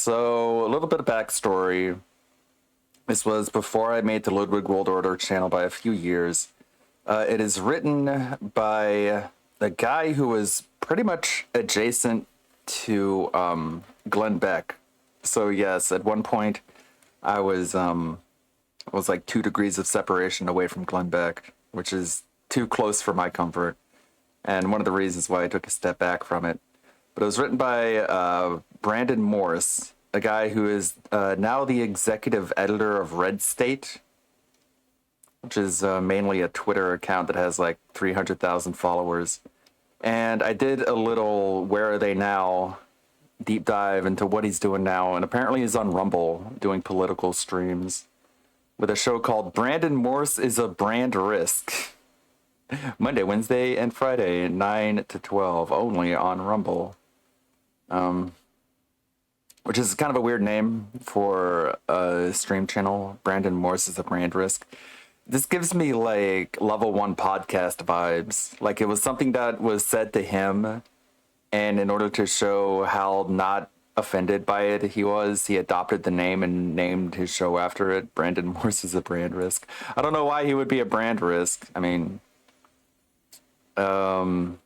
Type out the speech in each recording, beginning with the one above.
So, a little bit of backstory. This was before I made the Ludwig World Order channel by a few years. It is written by a guy who was pretty much adjacent to Glenn Beck. So yes, at one point I was like 2 degrees of separation away from Glenn Beck, which is too close for my comfort, and one of the reasons why I took a step back from it. But it was written by Brandon Morse, a guy who is now the executive editor of Red State, which is mainly a Twitter account that has like 300,000 followers. And I did a little Where Are They Now deep dive into what he's doing now, and apparently he's on Rumble doing political streams with a show called Brandon Morse is a Brand Risk. Monday, Wednesday, and Friday, 9 to 12, only on Rumble. Which is kind of a weird name for a stream channel. Brandon Morse is a Brand Risk. This gives me like level 1 podcast vibes. Like it was something that was said to him, and in order to show how not offended by it he was, he adopted the name and named his show after it. Brandon Morse is a Brand Risk. I don't know why he would be a Brand Risk. I mean, I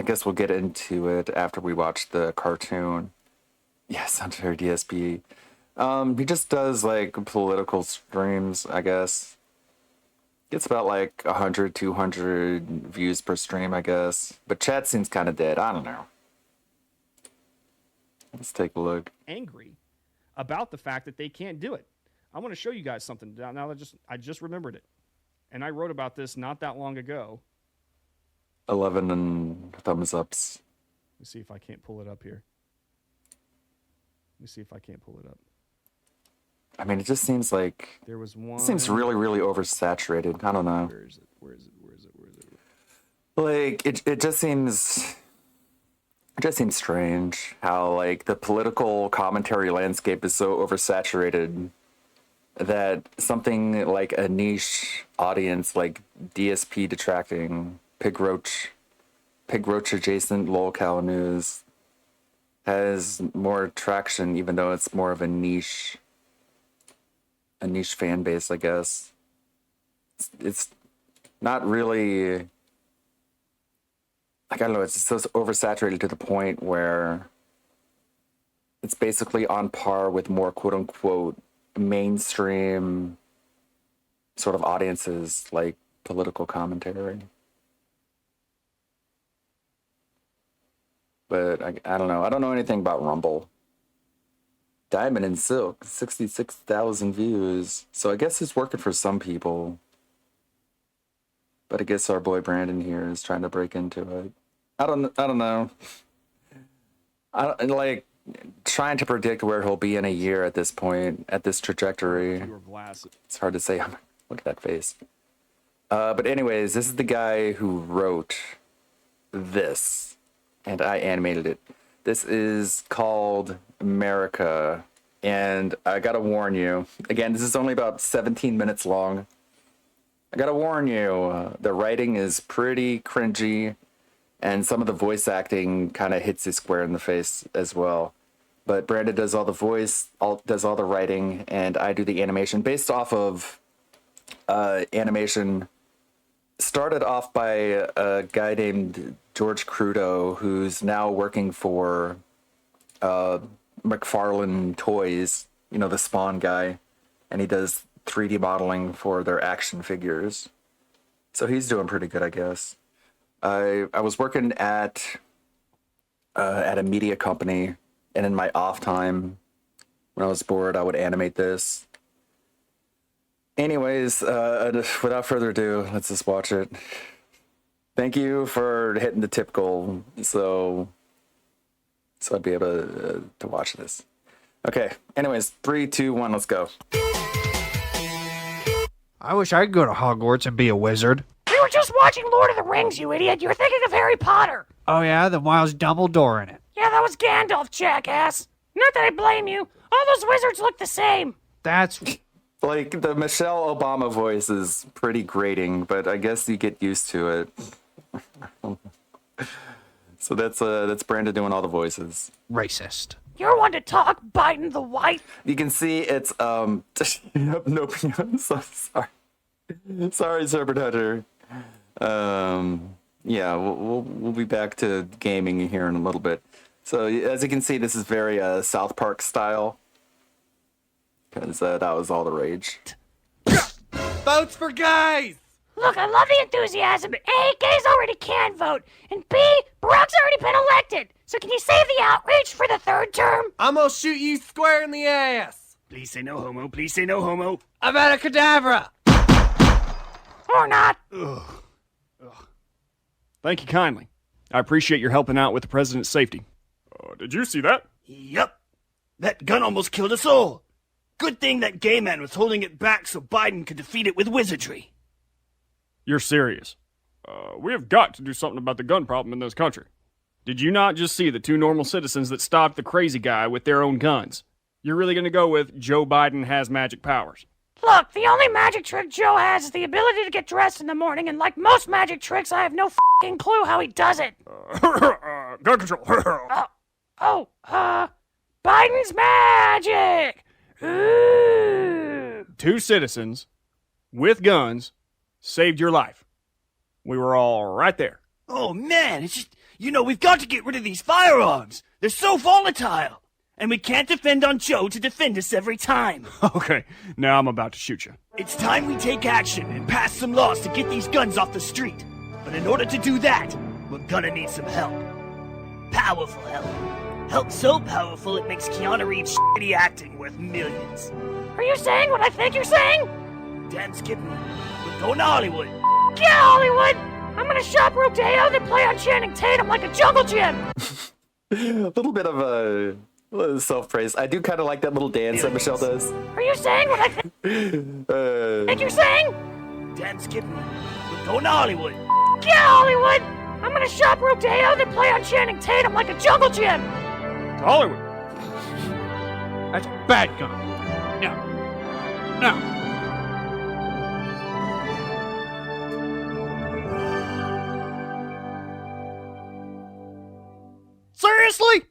guess we'll get into it after we watch the cartoon. Yeah, sounds very DSP. He just does like political streams, I guess. Gets about like 100, 200 views per stream, I guess. But chat seems kind of dead. I don't know. Let's take a look. Angry about the fact that they can't do it. I want to show you guys something. Now that I just remembered it. And I wrote about this not that long ago. 11 and thumbs ups. Let me see if I can't pull it up here. Let me see if I can't pull it up. I mean, it just seems like there was one. It seems really, really oversaturated. I don't know. Where is it? Where is it? Where is it? Where is it? Like it just seems strange how like the political commentary landscape is so oversaturated that something like a niche audience like DSP detracting, Pig Roach adjacent lolcow news has more traction, even though it's more of a niche fan base, I guess. It's not really, like, I don't know, it's just so oversaturated to the point where it's basically on par with more quote-unquote mainstream sort of audiences like political commentary. But I don't know. I don't know anything about Rumble. Diamond and Silk, 66,000 views. So I guess it's working for some people. But I guess our boy Brandon here is trying to break into it. I don't know. Like trying to predict where he'll be in a year at this point, at this trajectory. It's hard to say. Look at that face. But anyways, this is the guy who wrote this, and I animated it. This is called America, and I gotta warn you, again, this is only about 17 minutes long. I gotta warn you, the writing is pretty cringy, and some of the voice acting kind of hits you square in the face as well. But Brandon does all the voice, does all the writing, and I do the animation based off of animation started off by a guy named George Crudo, who's now working for McFarlane Toys, you know, the Spawn guy, and he does 3D modeling for their action figures. So he's doing pretty good, I guess. I was working at a media company, and in my off time, when I was bored, I would animate this. Anyways, without further ado, let's just watch it. Thank you for hitting the tip goal, so I'd be able to watch this. Okay, anyways, 3, 2, 1, let's go. I wish I could go to Hogwarts and be a wizard. We were just watching Lord of the Rings, you idiot. You're thinking of Harry Potter. Oh yeah, then why was Dumbledore in it? Yeah, that was Gandalf, jackass. Not that I blame you. All those wizards look the same. That's... Like, the Michelle Obama voice is pretty grating, but I guess you get used to it. So that's Brandon doing all the voices. Racist. You're one to talk, Biden the White. You can see it's no so sorry. Sorry, Serpent Hunter. Yeah, we'll be back to gaming here in a little bit. So as you can see, this is very South Park style, because that was all the rage. Votes for gays! Look, I love the enthusiasm, but A, gays already can vote, and B, Barack's already been elected. So can you save the outrage for the third term? I'm gonna shoot you square in the ass! Please say no homo. Please say no homo. Avada-kedavra! Or not? Thank you kindly. I appreciate your helping out with the president's safety. Did you see that? Yup. That gun almost killed us all. Good thing that gay man was holding it back so Biden could defeat it with wizardry. You're serious. We have got to do something about the gun problem in this country. Did you not just see the two normal citizens that stopped the crazy guy with their own guns? You're really going to go with Joe Biden has magic powers? Look, the only magic trick Joe has is the ability to get dressed in the morning, and like most magic tricks, I have no f***ing clue how he does it. Gun control. Biden's magic! Ooh. Two citizens with guns saved your life. We were all right there. Oh man, it's just, we've got to get rid of these firearms. They're so volatile. And we can't depend on Joe to defend us every time. Okay, now I'm about to shoot you. It's time we take action and pass some laws to get these guns off the street. But in order to do that, we're gonna need some help. Powerful help. Help so powerful it makes Keanu Reeves' shitty acting worth millions. Are you saying what I think you're saying? Damn skipping. We're going to Hollywood. Yeah, Hollywood! I'm gonna shop Rodeo, then play on Channing Tatum like a jungle gym! A little bit of a self-praise. I do kind of like that little dance that Michelle does. Are you saying what I think you're saying? Damn skipping. We're going to Hollywood. Yeah, Hollywood! I'm gonna shop Rodeo, then play on Channing Tatum like a jungle gym! Hollywood. That's a bad gun. No. Seriously?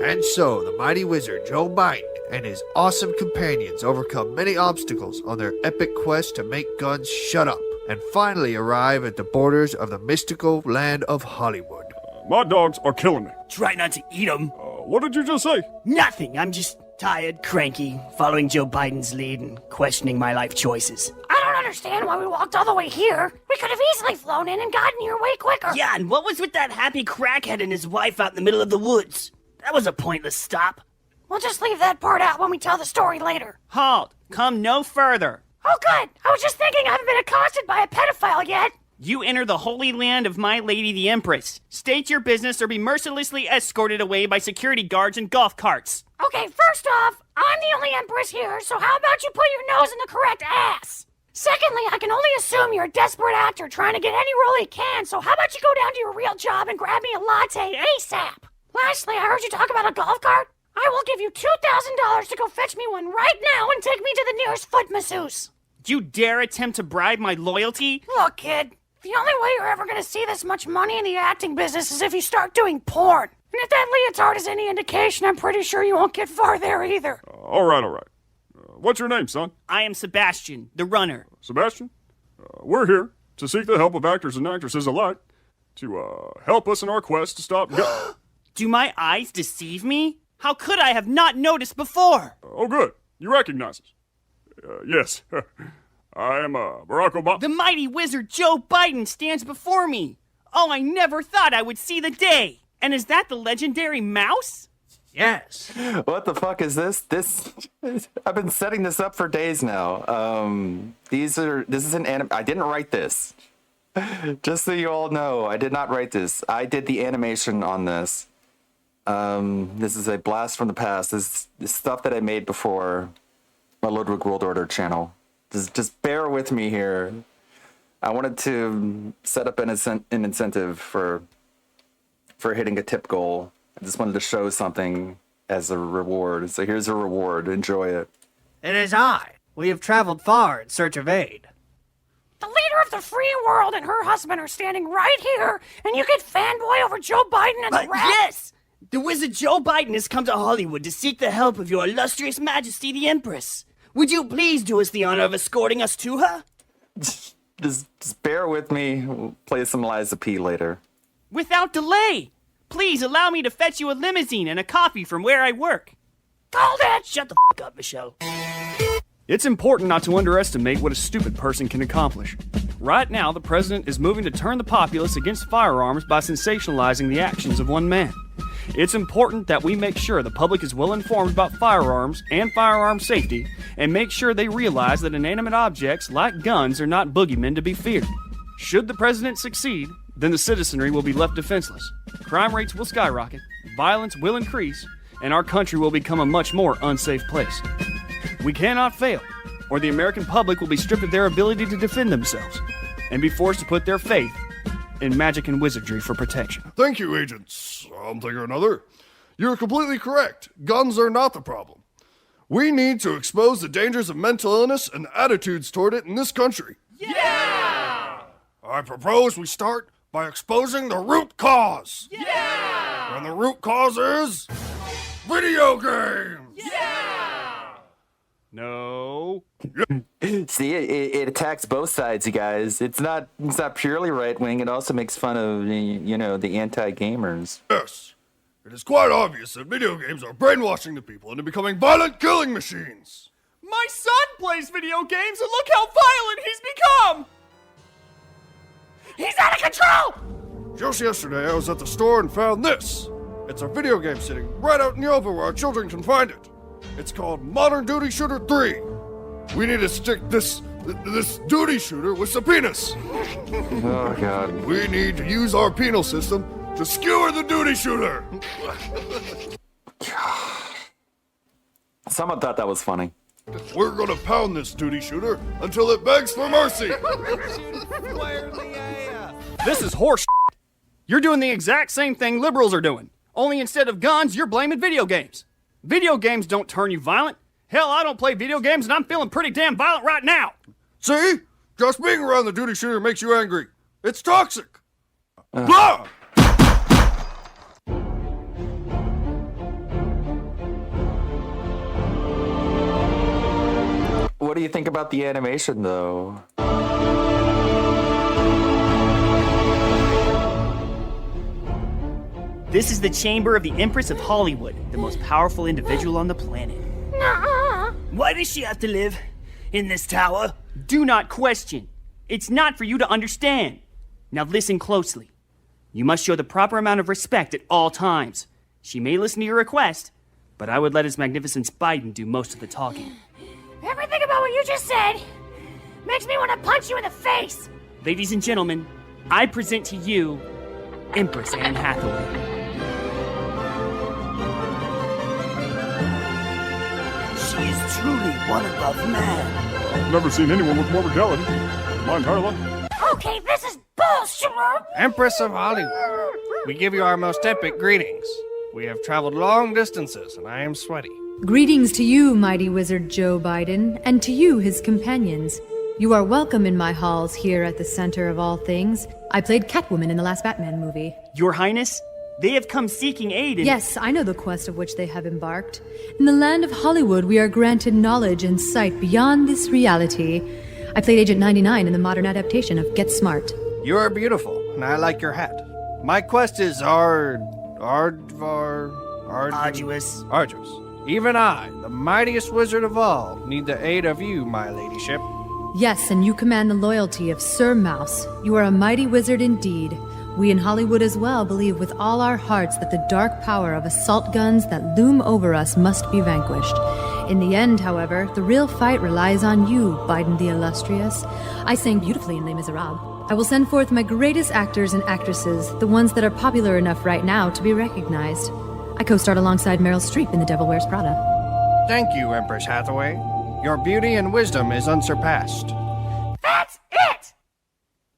And so, the mighty wizard Joe Biden and his awesome companions overcome many obstacles on their epic quest to make guns shut up, and finally arrive at the borders of the mystical land of Hollywood. My dogs are killing me. Try not to eat them. What did you just say? Nothing. I'm just tired, cranky, following Joe Biden's lead and questioning my life choices. I don't understand why we walked all the way here. We could have easily flown in and gotten here way quicker. Yeah, and what was with that happy crackhead and his wife out in the middle of the woods? That was a pointless stop. We'll just leave that part out when we tell the story later. Halt! Come no further. Oh, good. I was just thinking I haven't been accosted by a pedophile yet. You enter the holy land of my lady the Empress. State your business or be mercilessly escorted away by security guards and golf carts. Okay, first off, I'm the only empress here, so how about you put your nose in the correct ass? Secondly, I can only assume you're a desperate actor trying to get any role he can, so how about you go down to your real job and grab me a latte ASAP? Lastly, I heard you talk about a golf cart. I will give you $2,000 to go fetch me one right now and take me to the nearest foot masseuse. You dare attempt to bribe my loyalty? Look, kid, the only way you're ever going to see this much money in the acting business is if you start doing porn. And if that leotard is any indication, I'm pretty sure you won't get far there either. All right. What's your name, son? I am Sebastian, the runner. Sebastian? We're here to seek the help of actors and actresses alike to help us in our quest to stop... Do my eyes deceive me? How could I have not noticed before? Oh, good. You recognize us. Yes. I am Barack Obama. The mighty wizard Joe Biden stands before me. Oh, I never thought I would see the day. And is that the legendary mouse? Yes. What the fuck is this? I've been setting this up for days now. This is an anime. I didn't write this. Just so you all know, I did not write this. I did the animation on this. This is a blast from the past. This stuff that I made before my Ludwig World Order channel. Just bear with me here. I wanted to set up an incentive for hitting a tip goal. I just wanted to show something as a reward. So here's a reward. Enjoy it. It is I. We have traveled far in search of aid. The leader of the free world and her husband are standing right here, and you get fanboy over Joe Biden and the rat? Yes! The wizard Joe Biden has come to Hollywood to seek the help of your illustrious majesty, the Empress. Would you please do us the honor of escorting us to her? Just bear with me. We'll play some Liza P later. Without delay! Please allow me to fetch you a limousine and a coffee from where I work. Called it! Shut the f*** up, Michelle. It's important not to underestimate what a stupid person can accomplish. Right now, the president is moving to turn the populace against firearms by sensationalizing the actions of one man. It's important that we make sure the public is well informed about firearms and firearm safety, and make sure they realize that inanimate objects like guns are not boogeymen to be feared. Should the president succeed, then the citizenry will be left defenseless. Crime rates will skyrocket, violence will increase, and our country will become a much more unsafe place. We cannot fail, or the American public will be stripped of their ability to defend themselves, and be forced to put their faith in magic and wizardry for protection. Thank you, agents. One thing or another. You're completely correct. Guns are not the problem. We need to expose the dangers of mental illness and attitudes toward it in this country. Yeah! I propose we start by exposing the root cause. Yeah! And the root cause is video games. Yeah! No. See, it attacks both sides, you guys. It's not purely right wing. It also makes fun of the anti-gamers. Yes. It is quite obvious that video games are brainwashing the people into becoming violent killing machines. My son plays video games and look how violent he's become! He's out of control! Just yesterday, I was at the store and found this. It's a video game sitting right out in the open where our children can find it. It's called Modern Duty Shooter 3. We need to stick this duty shooter with some penis. Oh, God. We need to use our penal system to skewer the duty shooter. Someone thought that was funny. We're gonna pound this duty shooter until it begs for mercy. Square in the ass! This is horse. You're doing the exact same thing liberals are doing. Only instead of guns, you're blaming video games. Video games don't turn you violent. Hell, I don't play video games and I'm feeling pretty damn violent right now. See? Just being around the duty shooter makes you angry. It's toxic. Blah! What do you think about the animation, though? This is the chamber of the Empress of Hollywood, the most powerful individual on the planet. Nuh-uh. Why does she have to live in this tower? Do not question. It's not for you to understand. Now listen closely. You must show the proper amount of respect at all times. She may listen to your request, but I would let His Magnificence Biden do most of the talking. Everything about what you just said makes me want to punch you in the face. Ladies and gentlemen, I present to you Empress Anne Hathaway. She is truly one above man. I've never seen anyone with more regality in my entire life. Okay, this is bullshit. Empress of Hollywood, we give you our most epic greetings. We have traveled long distances, and I am sweaty. Greetings to you, mighty wizard Joe Biden, and to you, his companions. You are welcome in my halls here at the center of all things. I played Catwoman in the last Batman movie. Your Highness, they have come seeking aid in... Yes, I know the quest of which they have embarked. In the land of Hollywood, we are granted knowledge and sight beyond this reality. I played Agent 99 in the modern adaptation of Get Smart. You are beautiful, and I like your hat. My quest is Arduous. arduous. Even I, the mightiest wizard of all, need the aid of you, my ladyship. Yes, and you command the loyalty of Sir Mouse. You are a mighty wizard indeed. We in Hollywood as well believe with all our hearts that the dark power of assault guns that loom over us must be vanquished. In the end, however, the real fight relies on you, Biden the Illustrious. I sang beautifully in Les Miserables. I will send forth my greatest actors and actresses, the ones that are popular enough right now to be recognized. I co-starred alongside Meryl Streep in The Devil Wears Prada. Thank you, Empress Hathaway. Your beauty and wisdom is unsurpassed. That's it!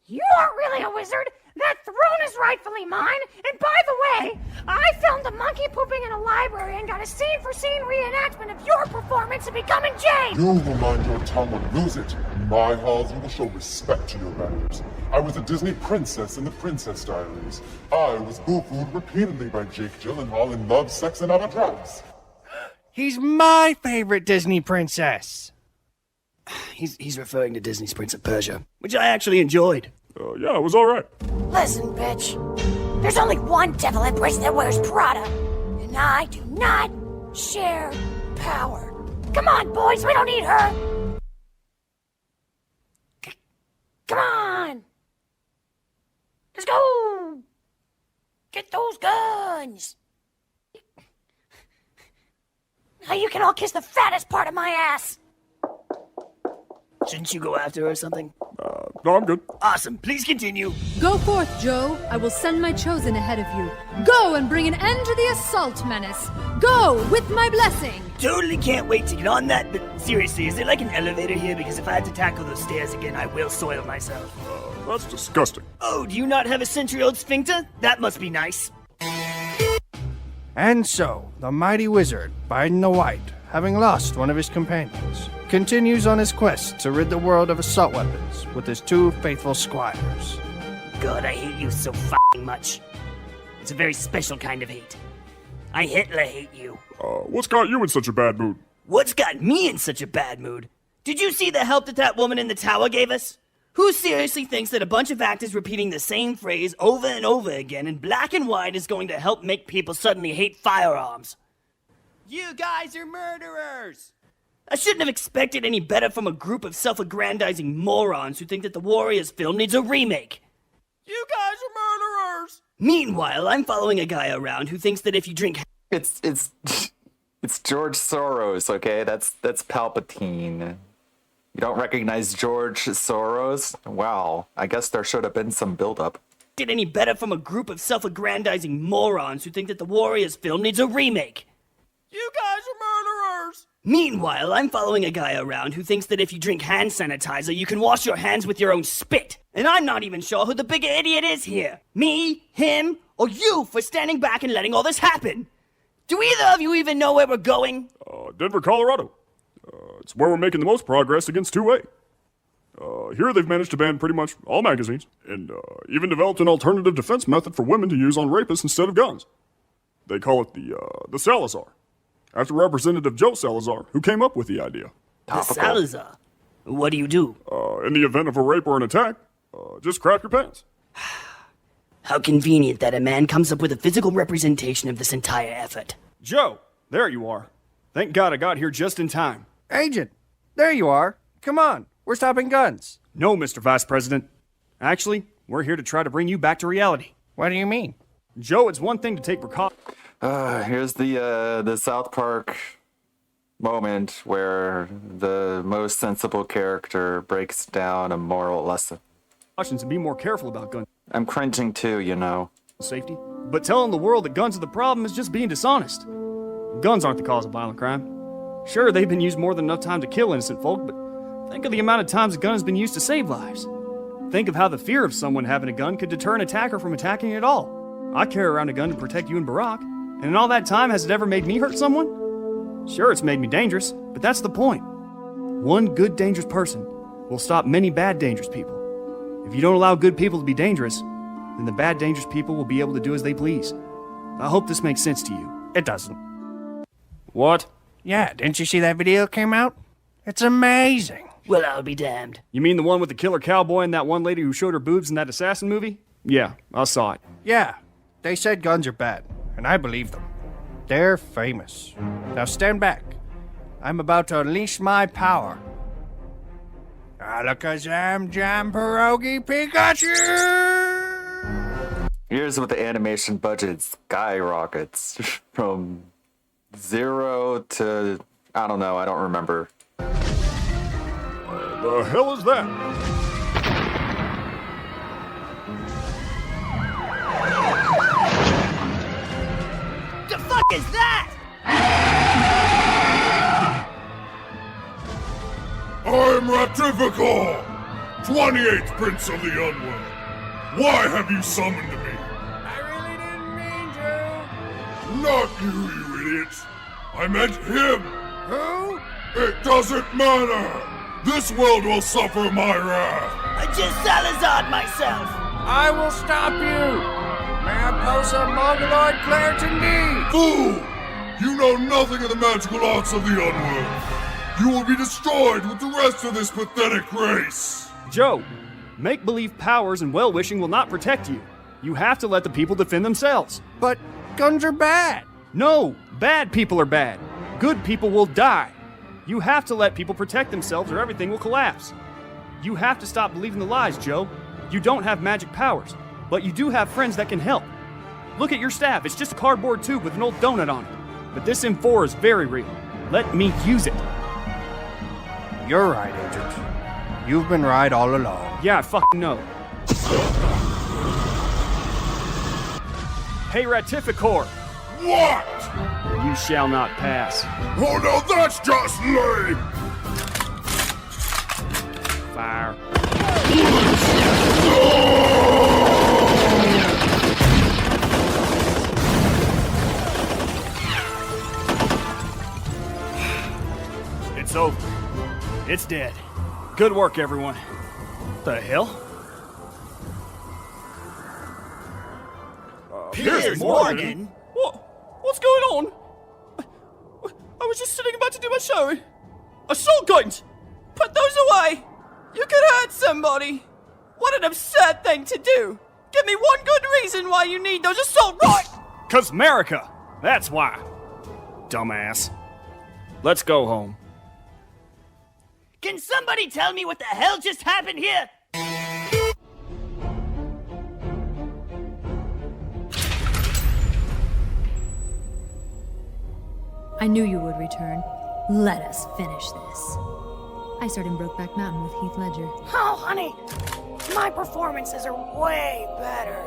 You aren't really a wizard. That throne is right rightfully mine. And by the way, I filmed a monkey pooping in a library and got a scene-for-scene reenactment of your performance of becoming Jane. You will mind your tongue and lose it. In my halls, you will show respect to your manners. I was a Disney princess in the Princess Diaries. I was boo-booed repeatedly by Jake Gyllenhaal in Love, Sex, and Other Drugs. He's my favorite Disney princess. He's referring to Disney's Prince of Persia, which I actually enjoyed. Yeah, it was alright. Listen, bitch. There's only one devil empress that wears Prada, and I do not share power. Come on, boys, we don't need her. Come on. Let's go. Get those guns. Now you can all kiss the fattest part of my ass. Shouldn't you go after her or something? No, I'm good. Awesome. Please continue. Go forth, Joe. I will send my chosen ahead of you. Go and bring an end to the assault menace. Go with my blessing. Totally can't wait to get on that, but seriously, is there like an elevator here? Because if I had to tackle those stairs again, I will soil myself. That's disgusting. Oh, do you not have a century-old sphincter? That must be nice. And so, the mighty wizard, Biden the White, having lost one of his companions, continues on his quest to rid the world of assault weapons with his two faithful squires. God, I hate you so f***ing much. It's a very special kind of hate. I Hitler hate you. What's got you in such a bad mood? What's got me in such a bad mood? Did you see the help that woman in the tower gave us? Who seriously thinks that a bunch of actors repeating the same phrase over and over again in black and white is going to help make people suddenly hate firearms? You guys are murderers! I shouldn't have expected any better from a group of self-aggrandizing morons who think that the Warriors film needs a remake. You guys are murderers! Meanwhile, I'm following a guy around who thinks that if you drink... It's George Soros, okay? That's Palpatine. You don't recognize George Soros? Wow, I guess there should have been some buildup. ...did any better from a group of self-aggrandizing morons who think that the Warriors film needs a remake. You guys are murderers! Meanwhile, I'm following a guy around who thinks that if you drink hand sanitizer, you can wash your hands with your own spit. And I'm not even sure who the bigger idiot is here. Me, him, or you for standing back and letting all this happen. Do either of you even know where we're going? Denver, Colorado. It's where we're making the most progress against 2A. Here they've managed to ban pretty much all magazines, and even developed an alternative defense method for women to use on rapists instead of guns. They call it the Salazar, after Representative Joe Salazar, who came up with the idea. The Salazar? What do you do? In the event of a rape or an attack, just crap your pants. How convenient that a man comes up with a physical representation of this entire effort. Joe, there you are. Thank God I got here just in time. Agent, there you are. Come on, we're stopping guns. No, Mr. Vice President. Actually, we're here to try to bring you back to reality. What do you mean? Joe, it's one thing to take precautions. Here's the South Park moment where the most sensible character breaks down a moral lesson. And be more careful about gun I'm cringing too, you know. safety. But telling the world that guns are the problem is just being dishonest. Guns aren't the cause of violent crime. Sure, they've been used more than enough time to kill innocent folk, but think of the amount of times a gun has been used to save lives. Think of how the fear of someone having a gun could deter an attacker from attacking at all. I carry around a gun to protect you and Barack, and in all that time, has it ever made me hurt someone? Sure, it's made me dangerous, but that's the point. One good dangerous person will stop many bad dangerous people. If you don't allow good people to be dangerous, then the bad dangerous people will be able to do as they please. I hope this makes sense to you. It doesn't. What? Yeah, didn't you see that video that came out? It's amazing. Well, I'll be damned. You mean the one with the killer cowboy and that one lady who showed her boobs in that assassin movie? Yeah, I saw it. Yeah, they said guns are bad, and I believe them. They're famous. Now stand back. I'm about to unleash my power. Alakazam Jam Pierogi Pikachu! Here's what the animation budget skyrockets from 0 to, I don't know, I don't remember. The hell is that? The fuck is that? I'm Raptrivical, 28th Prince of the Unworld. Why have you summoned me? not you, you idiots. I meant him. Who? It doesn't matter. This world will suffer my wrath. I just Salazar'd myself. I will stop you! Mariposa Mongoloid Claritin D! Fool! You know nothing of the magical arts of the unworld. You will be destroyed with the rest of this pathetic race. Joe, make-believe powers and well-wishing will not protect you. You have to let the people defend themselves. But guns are bad! No, bad people are bad. Good people will die. You have to let people protect themselves or everything will collapse. You have to stop believing the lies, Joe. You don't have magic powers, but you do have friends that can help. Look at your staff. It's just a cardboard tube with an old donut on it. But this M4 is very real. Let me use it. You're right, Agent. You've been right all along. Yeah, I fucking know. Hey, Ratificor! What? You shall not pass. Oh no, that's just lame. Fire. It's over. It's dead. Good work, everyone. The hell? Piers Morgan? What's going on? I was just sitting about to do my show. Assault guns! Put those away! You could hurt somebody! What an absurd thing to do! Give me one good reason why you need those assault right! 'Cause America! That's why. Dumbass. Let's go home. Can somebody tell me what the hell just happened here? I knew you would return. Let us finish this. I started in Brokeback Mountain with Heath Ledger. Oh, honey, my performances are way better.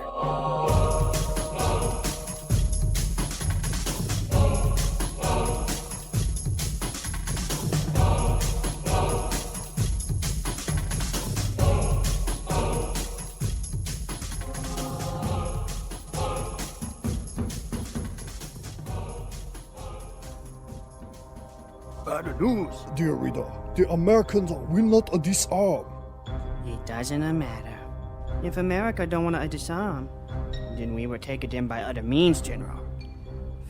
Bad news, dear reader. The Americans will not disarm. It doesn't matter. If America don't want to disarm, then we will take it in by other means, General.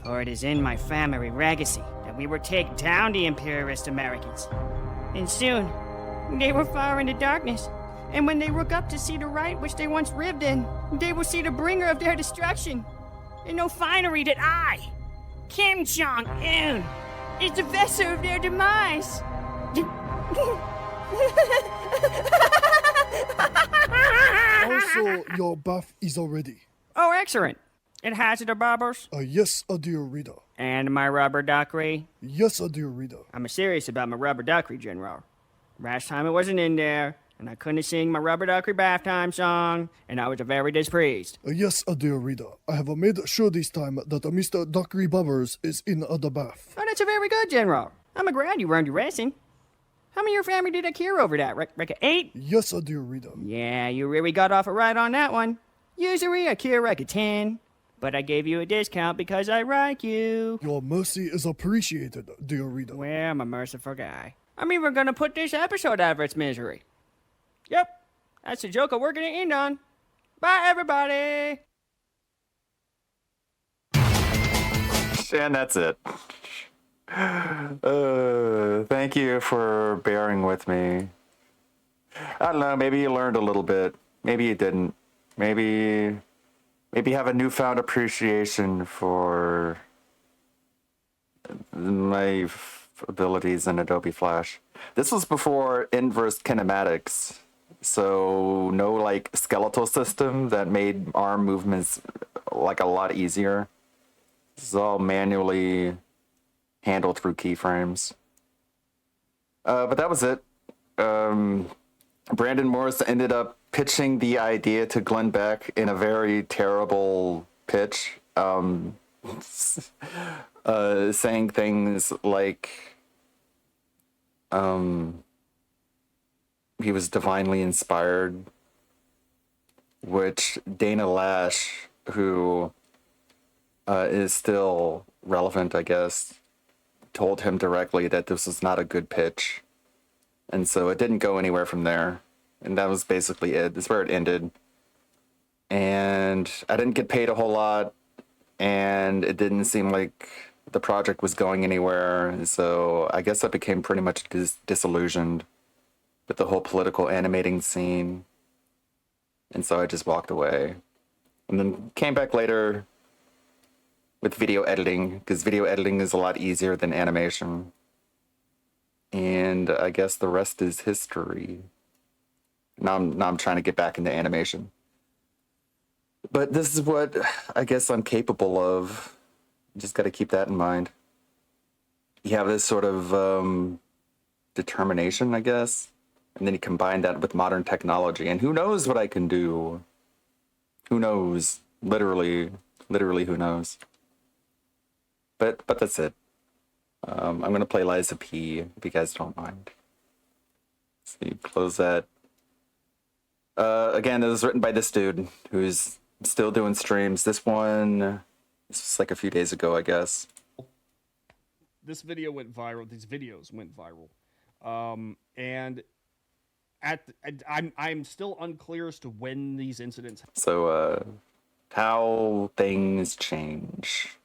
For it is in my family legacy that we will take down the imperialist Americans. And soon, they will fire into darkness. And when they look up to see the light which they once lived in, they will see the bringer of their destruction. And no finery that I, Kim Jong-un, is the vessel of their demise. Also, your bath is already. Oh, excellent. It has the barbers. Yes, dear reader. And my rubber duckery. Yes, dear reader. I'm serious about my rubber duckery, General. Last time it wasn't in there, and I couldn't sing my rubber duckery bath time song, and I was very displeased. Yes, dear reader. I have made sure this time that Mr. Dockery Bubbers is in the bath. Oh, that's a very good, General. I'm glad you learned your lesson. How many of your family did I cure over that? Reckon 8? Yes, dear reader. Yeah, you really got off it right on that one. Usually I cure reckon 10, but I gave you a discount because I like you. Your mercy is appreciated, dear reader. Well, I'm a merciful guy. I'm even gonna put this episode out of its misery. Yep, that's the joke we're gonna end on. Bye, everybody! And that's it. Thank you for bearing with me. I don't know, maybe you learned a little bit. Maybe you didn't. Maybe you have a newfound appreciation for my abilities in Adobe Flash. This was before inverse kinematics, so no like skeletal system that made arm movements like a lot easier. This is all manually handled through keyframes. But that was it. Brandon Morris ended up pitching the idea to Glenn Beck in a very terrible pitch, saying things like he was divinely inspired, which Dana Lash, who is still relevant, I guess. Told him directly that this was not a good pitch. And so it didn't go anywhere from there. And that was basically it. That's where it ended. And I didn't get paid a whole lot. And it didn't seem like the project was going anywhere. So I guess I became pretty much disillusioned with the whole political animating scene. And so I just walked away. And then came back later with video editing, because video editing is a lot easier than animation. And I guess the rest is history. Now I'm trying to get back into animation. But this is what I guess I'm capable of. You just got to keep that in mind. You have this sort of determination, I guess. And then you combine that with modern technology. And who knows what I can do? Who knows? Literally who knows? But that's it. I'm going to play Liza P, if you guys don't mind. So you close that. Again, it was written by this dude who's still doing streams. This was like a few days ago, I guess. This video went viral. These videos went viral. And I'm still unclear as to when these incidents. So, how things change.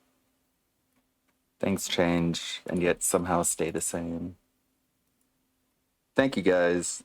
Things change and yet somehow stay the same. Thank you guys.